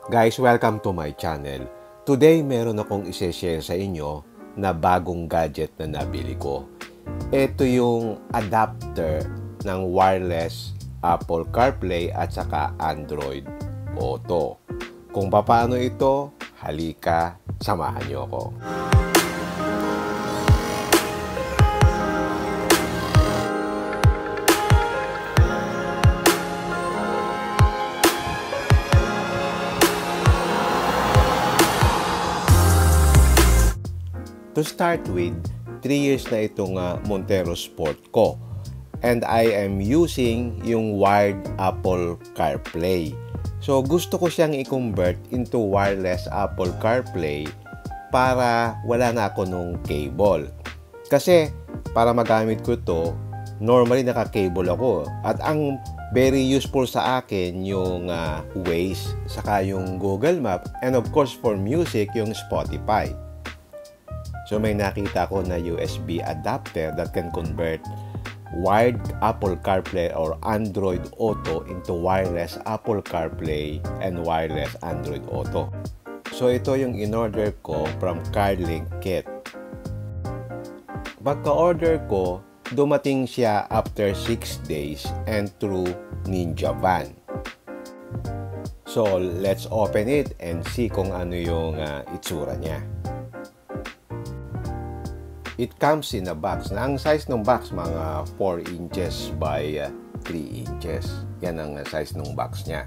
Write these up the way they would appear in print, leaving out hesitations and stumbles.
Guys, welcome to my channel. Today, meron akong isi-share sa inyo na bagong gadget na nabili ko. Ito yung adapter ng wireless Apple CarPlay at saka Android Auto. Kung paano ito, halika, samahan niyo ako. To start with, 3 years na itong Montero Sport ko. And I am using yung wired Apple CarPlay. So gusto ko siyang i-convert into wireless Apple CarPlay para wala na ako nung cable. Kasi para magamit ko to, normally naka-cable ako. At ang very useful sa akin yung Waze, saka yung Google Map, and of course for music, yung Spotify. So may nakita ko na USB adapter that can convert wired Apple CarPlay or Android Auto into wireless Apple CarPlay and wireless Android Auto. So ito yung in-order ko from CarLink Kit. Pagka-order ko, dumating siya after 6 days and through Ninja Van. So let's open it and see kung ano yung itsura niya. It comes in a box. Na ang size ng box, mga 4 inches by 3 inches. Yan ang size ng box niya.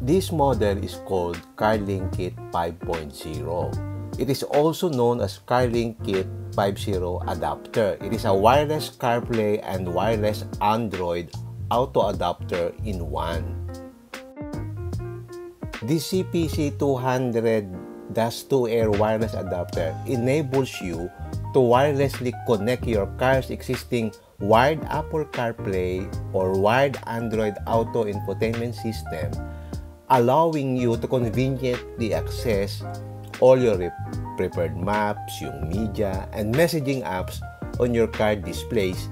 This model is called CarLink Kit 5.0. It is also known as CarLink Kit 5.0 adapter. It is a wireless CarPlay and wireless Android Auto adapter in one. This CPC 200-2 Air wireless adapter enables you to wirelessly connect your car's existing wired Apple CarPlay or wired Android Auto infotainment system, allowing you to conveniently access all your prepared maps, yung media, and messaging apps on your car displays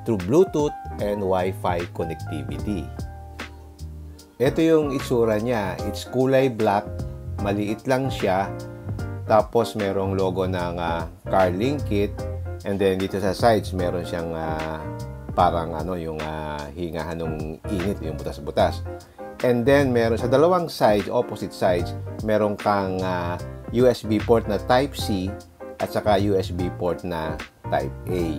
through Bluetooth and Wi-Fi connectivity. Ito yung itsura niya. It's kulay black, maliit lang siya. Tapos merong logo ng CarLink Kit, and then dito sa sides meron siyang parang yung hingahan ng init, yung butas-butas. And then meron sa dalawang sides, opposite sides, meron kang USB port na Type-C at saka USB port na Type-A.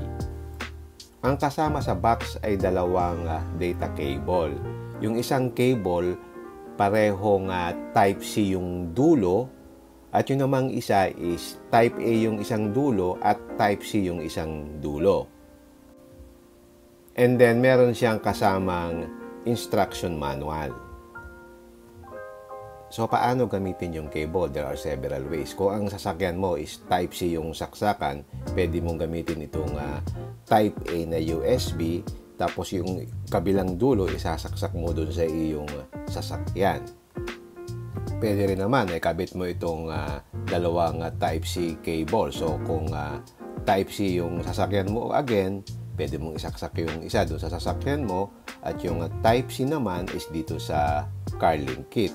Ang kasama sa box ay dalawang data cable. Yung isang cable, parehong Type-C yung dulo, at yung namang isa is Type-A yung isang dulo at Type-C yung isang dulo. And then, meron siyang kasamang instruction manual. So, paano gamitin yung cable? There are several ways. Kung ang sasakyan mo is Type-C yung saksakan, pwede mong gamitin itong Type-A na USB, tapos yung kabilang dulo, isasaksak mo dun sa iyong sasakyan. Pwede rin naman, kabit mo itong dalawang Type-C cable. So, kung Type-C yung sasakyan mo, again, pwede mong isaksak yung isa doon sa sasakyan mo, at yung Type-C naman is dito sa CarLink Kit.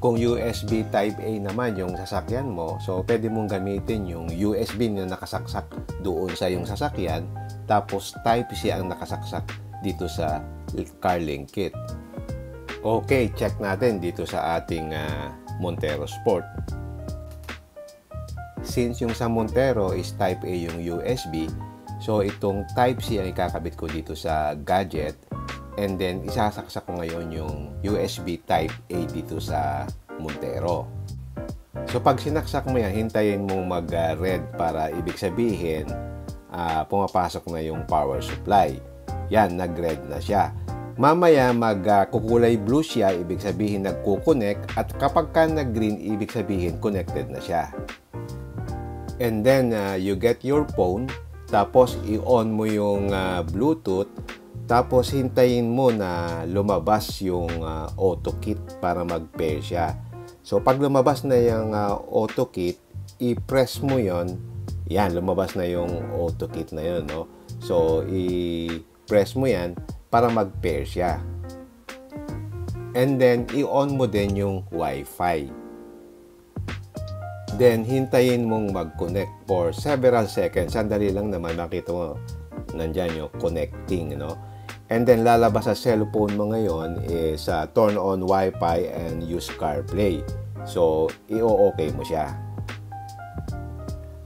Kung USB Type-A naman yung sasakyan mo, so pwede mong gamitin yung USB na nakasaksak doon sa yung sasakyan, tapos Type-C ang nakasaksak dito sa CarLink Kit. Okay, check natin dito sa ating Montero Sport. Since yung sa Montero is Type-A yung USB, so itong Type-C ang ikakabit ko dito sa gadget, and then isasaksak ko ngayon yung USB Type-A dito sa Montero. So pag sinaksak mo yan, hintayin mo mag-red para ibig sabihin pumapasok na yung power supply. Yan, nag-red na siya. Mamaya magkukulay blue siya, ibig sabihin nagko-connect, at kapag ka nag-green, ibig sabihin connected na siya. And then you get your phone, tapos i-on mo yung Bluetooth, tapos hintayin mo na lumabas yung AutoKit para mag-pair siya. So pag lumabas na yung AutoKit, i-press mo yon, yan, lumabas na yung AutoKit na yon, no? So i-press mo yan para mag-pair siya. And then, i-on mo din yung Wi-Fi. Then, hintayin mong mag-connect for several seconds. Sandali lang naman, makita mo, nandyan yung connecting, no? And then, lalabas sa cellphone mo ngayon is turn on Wi-Fi and use CarPlay. So, i-okay mo siya.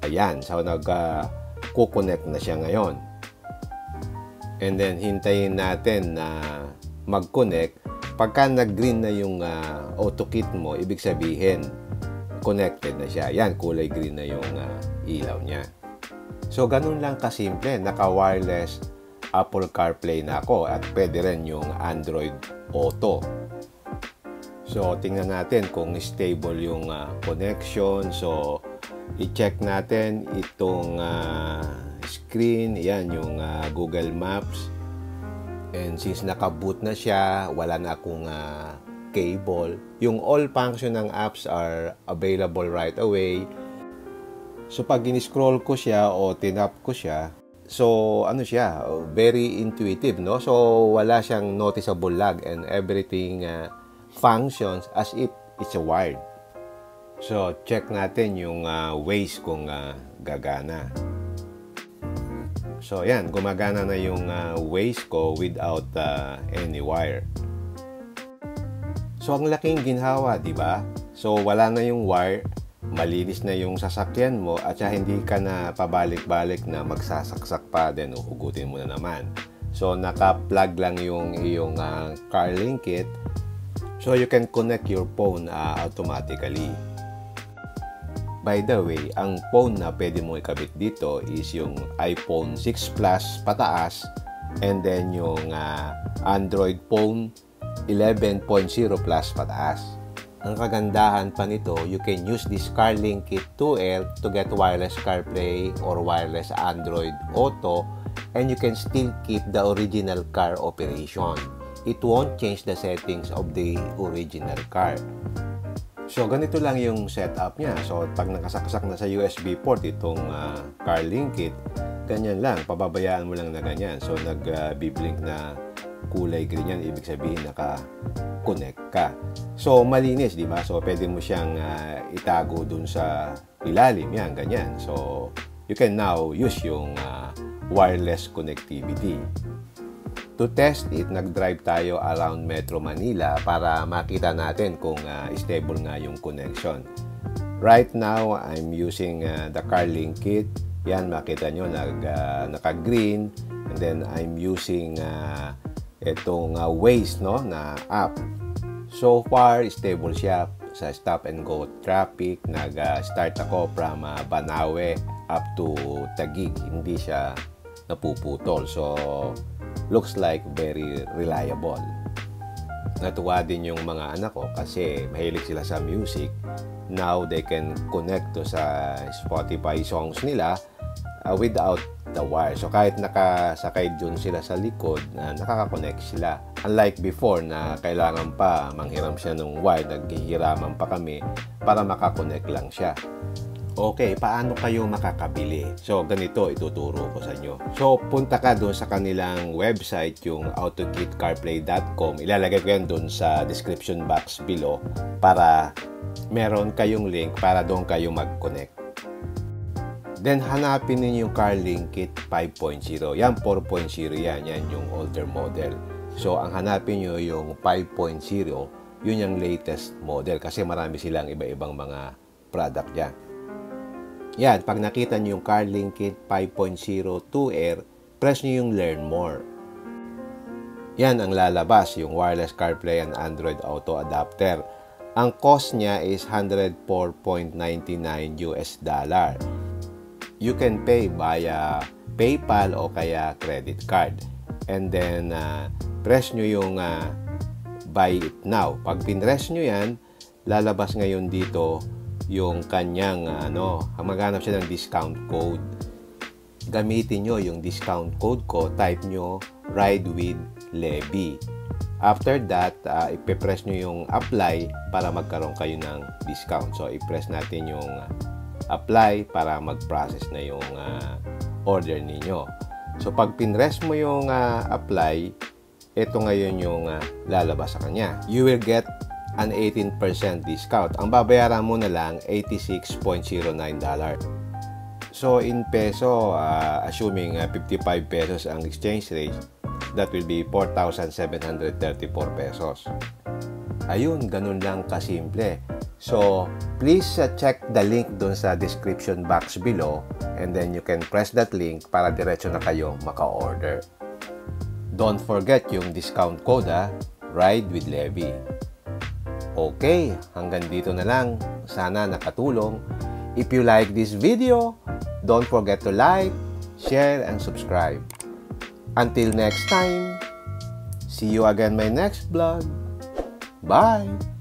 Ayan, so nag-connect na siya ngayon. And then, hintayin natin na mag-connect. Pagka nag-green na yung AutoKit mo, ibig sabihin, connected na siya. Yan, kulay green na yung ilaw niya. So, ganun lang kasimple. Naka-wireless Apple CarPlay na ako at pwede rin yung Android Auto. So, tingnan natin kung stable yung connection. So, i-check natin itong screen. Yan, yung Google Maps. And since naka-boot na siya, wala na akong cable. Yung all function ng apps are available right away. So, pag in-scroll ko siya o tinap ko siya, so, ano siya, very intuitive, no? So, wala siyang noticeable lag and everything functions as if it's a wired. So, check natin yung Waze kung gagana. So, yan, gumagana na yung Waze ko without any wire. So, ang laking ginhawa, di ba? So, wala na yung wire, malinis na yung sasakyan mo at hindi ka na pabalik-balik na magsasaksak pa din o hugutin mo na naman. So, naka-plug lang yung iyong CarLink kit. So, you can connect your phone automatically. By the way, ang phone na pwede mo ikabit dito is yung iPhone 6 Plus pataas and then yung Android phone 11.0 Plus pataas. Ang kagandahan pa nito, you can use this CarLink Kit 2L to get wireless CarPlay or wireless Android Auto and you can still keep the original car operation. It won't change the settings of the original car. So, ganito lang yung setup niya. So, pag nakasaksak na sa USB port itong CarLink Kit, ganyan lang. Pababayaan mo lang na ganyan. So, nag-blink na kulay green yan. Ibig sabihin, naka-connect ka. So, malinis, di ba? So, pwede mo siyang itago dun sa ilalim. Yan, ganyan. So, you can now use yung wireless connectivity. To test it, nag-drive tayo around Metro Manila para makita natin kung stable nga yung connection. Right now, I'm using the CarLink Kit. Yan, makita nyo, naka-green. And then, I'm using itong Waze, no, na app. So far, stable siya sa stop and go traffic. Nag-start ako from Banawe up to Taguig. Hindi siya napuputol. So, looks like very reliable. Natuwa din yung mga anak ko kasi mahilig sila sa music. Now, they can connect to sa Spotify songs nila without the wire. So, kahit nakasakay dun sila sa likod, nakaka-connect sila. Unlike before na kailangan pa manghiram siya ng wire, naghihiraman pa kami para makakonect lang siya. Okay, paano kayo makakabili? So, ganito ituturo ko sa inyo. So, punta ka doon sa kanilang website, yung autokitcarplay.com. Ilalagay ko yan doon sa description box below para meron kayong link para doon kayo mag-connect. Then, hanapin ninyo yung CarLink Kit 5.0. Yan, 4.0 yan. Yan yung older model. So, ang hanapin nyo yung 5.0, yun yung latest model kasi marami silang iba-ibang mga product yan. Yan, pag nakita nyo yung CarLink Kit 5.0 2R, press nyo yung Learn More. Yan ang lalabas, yung wireless CarPlay and Android Auto Adapter. Ang cost niya is $104.99 US. You can pay via PayPal o kaya credit card. And then, press nyo yung Buy It Now. Pag pinress nyo yan, lalabas ngayon dito yung kanyang maghanap siya ng discount code. Gamitin nyo yung discount code ko, type nyo Ride with Levy. After that, ipe-press nyo yung apply para magkaroon kayo ng discount. So, i-press natin yung apply para mag-process na yung order ninyo. So, pag pinress mo yung apply, ito ngayon yung lalabas sa kanya. You will get an 18% discount. Ang babayaran mo na lang, $86.09. So, in peso, assuming 55 pesos ang exchange rate, that will be 4,734 pesos. Ayun, ganun lang kasimple. So, please check the link dun sa description box below and then you can press that link para diretso na kayo maka-order. Don't forget yung discount code, Ride with Levi. Okay, hanggang dito na lang. Sana nakatulong. If you like this video, don't forget to like, share, and subscribe. Until next time, see you again my next vlog. Bye!